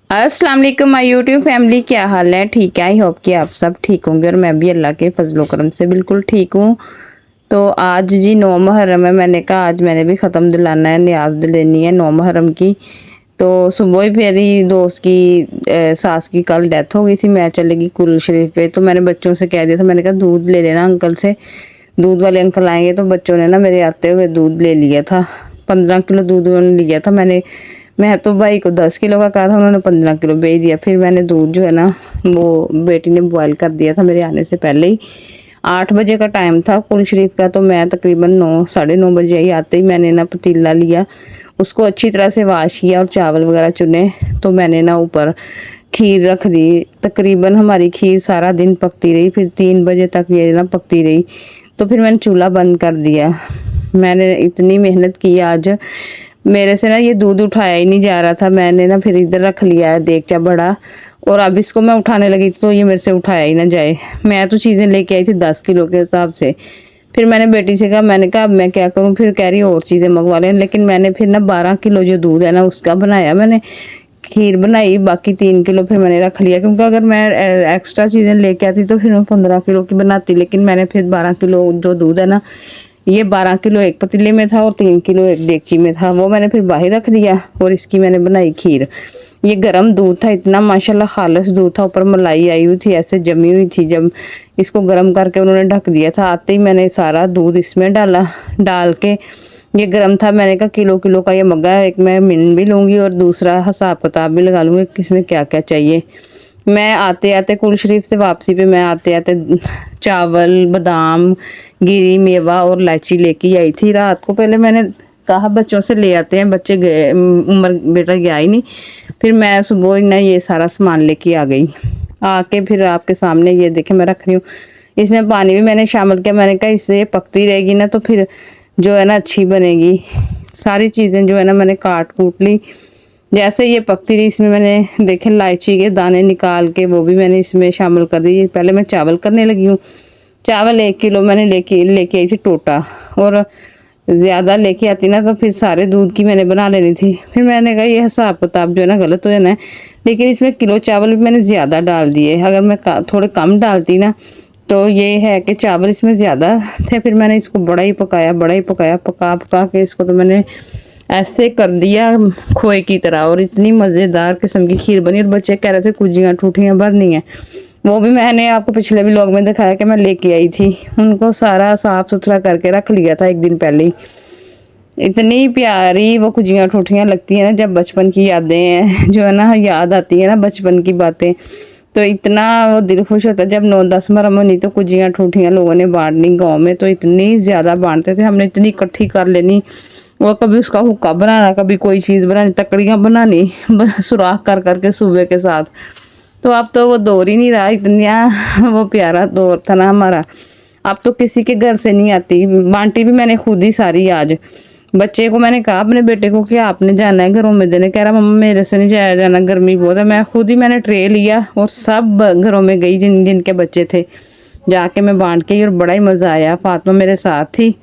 अस्सलाम वालेकुम my YouTube family, क्या हाल है? ठीक है, आई होप कि आप सब ठीक होंगे और मैं भी अल्लाह के फजलो करम से बिल्कुल ठीक हूँ। तो आज जी 9 मुहर्रम है, मैंने कहा आज मैंने भी ख़त्म दिलाना है, नियाज दिलानी है 9 मुहर्रम की। तो सुबह ही मेरी दोस्त की सास की कल डेथ हो गई थी। मैं चली गई कुल शरीफ पे, तो मैंने बच्चों से कह दिया था, मैंने कहा दूध ले लेना अंकल से, दूध वाले अंकल आएंगे। तो बच्चों ने ना मेरे आते हुए दूध ले लिया था। 15 किलो दूध उन्होंने लिया था। मैं तो भाई को 10 किलो का कहा था, उन्होंने 15 किलो भेज दिया। फिर मैंने दूध जो है ना वो बेटी ने बॉयल कर दिया था मेरे आने से पहले ही। 8 बजे का टाइम था कुल शरीफ का, तो मैं तकरीबन 9 साढ़े 9 बजे आई। आते ही मैंने ना पतीला लिया, उसको अच्छी तरह से वाश किया और चावल वगैरह चुने। तो मैंने ना ऊपर खीर रख दी। तकरीबन हमारी खीर सारा दिन पकती रही, फिर 3 बजे तक ये ना पकती रही। तो फिर मैंने चूल्हा बंद कर दिया। मैंने इतनी मेहनत की आज, मेरे से ना ये दूध उठाया ही नहीं जा रहा था। मैंने ना फिर इधर रख लिया है देगचा बड़ा, और अब इसको मैं उठाने लगी थी तो ये मेरे से उठाया ही ना जाए। मैं तो चीज़ें लेके आई थी 10 किलो के हिसाब से। फिर मैंने बेटी से कहा, मैंने कहा अब मैं क्या करूं? फिर कह रही और चीज़ें मंगवा लें। लेकिन मैंने फिर ना 12 किलो जो दूध है ना उसका बनाया, मैंने खीर बनाई। बाकी 3 किलो फिर मैंने रख लिया, क्योंकि अगर मैं एक्स्ट्रा चीज़ें लेके आती तो फिर मैं 15 किलो की बनाती। लेकिन मैंने फिर 12 किलो जो दूध है ना, ये 12 किलो एक पतीले में था और 3 किलो एक देगची में था, वो मैंने फिर बाहर रख दिया। और इसकी मैंने बनाई खीर। ये गर्म दूध था, इतना माशाल्लाह खालिस दूध था, ऊपर मलाई आई हुई थी, ऐसे जमी हुई थी। जब इसको गर्म करके उन्होंने ढक दिया था, आते ही मैंने सारा दूध इसमें डाला। डाल के ये गर्म था, मैंने कहा किलो किलो का ये मग्गा है, एक मैं मिन भी लूँगी और दूसरा हिसाब किताब भी लगा लूँगी किसमें क्या क्या चाहिए। मैं आते आते कुल शरीफ से वापसी पे मैं आते आते चावल, बादाम, गिरी, मेवा और इलायची लेके आई थी रात को। पहले मैंने कहा बच्चों से ले आते हैं, बच्चे गए, उमर बेटा गया ही नहीं। फिर मैं सुबह ही ना ये सारा सामान लेके आ गई। आके फिर आपके सामने ये देखे मैं रख रही हूँ। इसमें पानी भी मैंने शामिल किया। मैंने कहा इससे ये पकती रहेगी ना तो फिर जो है ना अच्छी बनेगी। सारी चीज़ें जो है ना मैंने काट कूट ली। जैसे ये पकती रही, इसमें मैंने देखे इलायची के दाने निकाल के वो भी मैंने इसमें शामिल कर दी। पहले मैं चावल करने लगी हूँ। चावल 1 किलो मैंने लेके लेके आई थी टोटा, और ज़्यादा लेके आती ना तो फिर सारे दूध की मैंने बना लेनी थी। फिर मैंने कहा ये हिसाब किताब जो है ना गलत हो जाना है। लेकिन इसमें किलो चावल भी मैंने ज़्यादा डाल दिए, अगर मैं थोड़े कम डालती ना तो ये है कि चावल इसमें ज़्यादा थे। फिर मैंने इसको बड़ा ही पकाया, बड़ा ही पकाया, पका पका के इसको तो मैंने ऐसे कर दिया खोए की तरह। और इतनी मज़ेदार किस्म की खीर बनी। और बच्चे कह रहे थे कुजियाँ ठूठियाँ भरनी है, वो भी मैंने आपको पिछले व्लॉग में दिखाया कि मैं लेके आई थी। उनको सारा साफ सुथरा करके रख लिया था एक दिन पहले ही। इतनी प्यारी वो कुजियाँ ठूठियाँ लगती हैं ना, जब बचपन की यादें हैं जो है ना याद आती है ना बचपन की बातें, तो इतना वो दिल खुश होता है। जब 9-10 मुहर्रम होनी तो कुजियाँ ठूठियाँ लोगों ने बांटनी गाँव में, तो इतनी ज़्यादा बांटते थे हमने, इतनी इकट्ठी कर लेनी। और कभी उसका हुक्का बनाना, कभी कोई चीज़ बनानी, तकड़ियाँ बनानी सुराख कर करके सुबह के साथ। तो अब तो वो दौर ही नहीं रहा, इतना वो प्यारा दौर था ना हमारा। अब तो किसी के घर से नहीं आती। बांटी भी मैंने खुद ही सारी आज। बच्चे को मैंने कहा अपने बेटे को कि आपने जाना है घरों में देने, कह रहा मम्मा मेरे से नहीं जाया जाना, गर्मी बहुत है। मैं खुद ही मैंने ट्रे लिया और सब घरों में गई जिन जिनके बच्चे थे, जाके मैं बांट के। और बड़ा ही मज़ा आया। फातिमा मेरे साथ थी,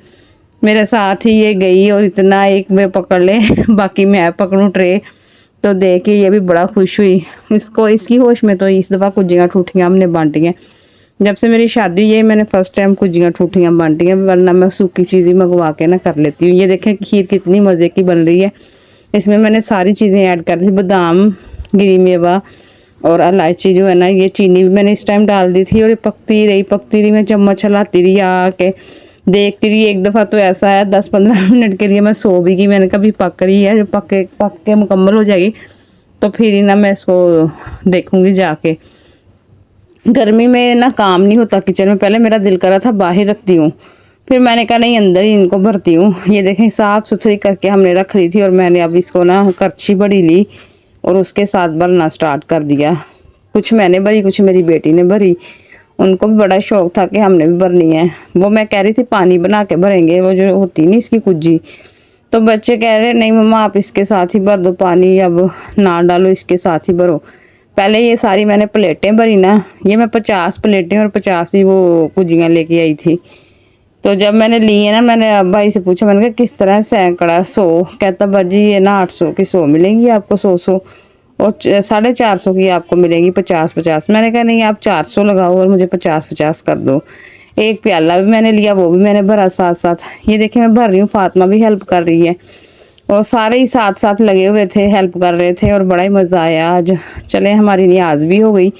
मेरे साथ ही ये गई और इतना एक वे पकड़ ले बाकी मैं पकड़ूं ट्रे। तो देख के ये भी बड़ा खुश हुई। इसको इसकी होश में तो इस दफ़ा कुजियाँ ठूठियाँ हमने बांटी हैं। जब से मेरी शादी हुई है मैंने फर्स्ट टाइम कुजियाँ ठूठियाँ बांटी हैं, वरना मैं सूखी चीज़ ही मंगवा के ना कर लेती हूँ। ये देखें खीर कितनी मज़े की बन रही है। इसमें मैंने सारी चीज़ें ऐड कर दी, बादाम, गिरी मेवा और इलायची जो है ना, ये चीनी भी मैंने इस टाइम डाल दी थी। और ये पकती रही, मैं चम्मच चलाती रही, आके देखती रही। एक दफ़ा तो ऐसा है 10-15 मिनट के लिए मैं सो भी गई। मैंने कहा अभी पक रही है, जब पक के मुकम्मल हो जाएगी तो फिर ही ना मैं इसको देखूंगी जाके। गर्मी में ना काम नहीं होता किचन में, पहले मेरा दिल कर रहा था बाहर रखती हूँ, फिर मैंने कहा नहीं अंदर ही इनको भरती हूँ। ये देखें साफ़ सुथरी करके हमने रख ली थी, और मैंने अब इसको ना करछी बड़ी ली और उसके साथ भरना स्टार्ट कर दिया। कुछ मैंने भरी, कुछ मेरी बेटी ने भरी। उनको भी बड़ा शौक था कि हमने भी भरनी है। वो मैं कह रही थी पानी बना के भरेंगे, वो जो होती नहीं इसकी कुज्जी। तो बच्चे कह रहे नहीं मम्मा आप इसके साथ ही भर दो पानी, अब ना डालो, इसके साथ ही भरो। पहले ये सारी मैंने प्लेटें भरी ना, ये मैं 50 प्लेटें और 50 ही वो कुजियाँ लेके आई थी। तो जब मैंने ली है ना, मैंने अब भाई से पूछा, मैंने कहा किस तरह सैकड़ा 100? कहता बाजी ये ना 800 की 100 मिलेंगी आपको, 100। और 450 की आपको मिलेंगी 50-50। मैंने कहा नहीं आप 400 लगाओ और मुझे 50-50 कर दो। एक प्याला भी मैंने लिया, वो भी मैंने भरा साथ साथ। ये देखिए मैं भर रही हूँ, फातिमा भी हेल्प कर रही है और सारे ही साथ साथ लगे हुए थे, हेल्प कर रहे थे और बड़ा ही मज़ा आया आज। चले हमारी नियाज भी हो गई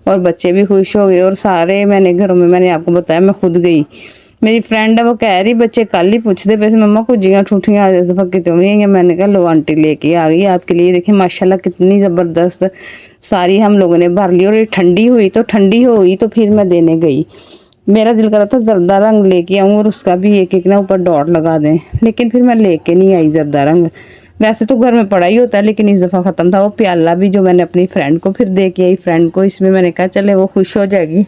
और बच्चे भी खुश हो गए और सारे मैंने घरों में, मैंने आपको बताया मैं खुद गई। मेरी फ्रेंड है वो कह रही बच्चे कल ही पूछते पे मम्मा कुजियाँ ठूठियाँ आज दफा कितों भी हैं। मैंने कहा लो आंटी लेके आ गई आपके लिए। देखिए माशाल्लाह कितनी ज़बरदस्त सारी हम लोगों ने भर ली। और ये ठंडी हुई तो फिर मैं देने गई। मेरा दिल कर रहा था जर्दा रंग लेके आऊँ और उसका भी एक एक ना ऊपर डॉट लगा दें, लेकिन फिर मैं लेके नहीं आई जर्दा रंग। वैसे तो घर में पड़ा ही होता है, लेकिन इस दफ़ा ख़त्म था। वो प्याला भी जो मैंने अपनी फ्रेंड को फिर दे के आई फ्रेंड को, इसमें मैंने कहा चले वो खुश हो जाएगी।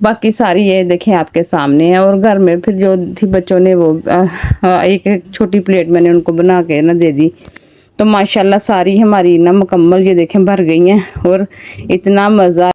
बाकी सारी ये देखें आपके सामने है। और घर में फिर जो थी बच्चों ने वो एक एक छोटी प्लेट मैंने उनको बना के ना दे दी। तो माशाल्लाह सारी हमारी ना मुकम्मल ये देखें भर गई हैं और इतना मज़ा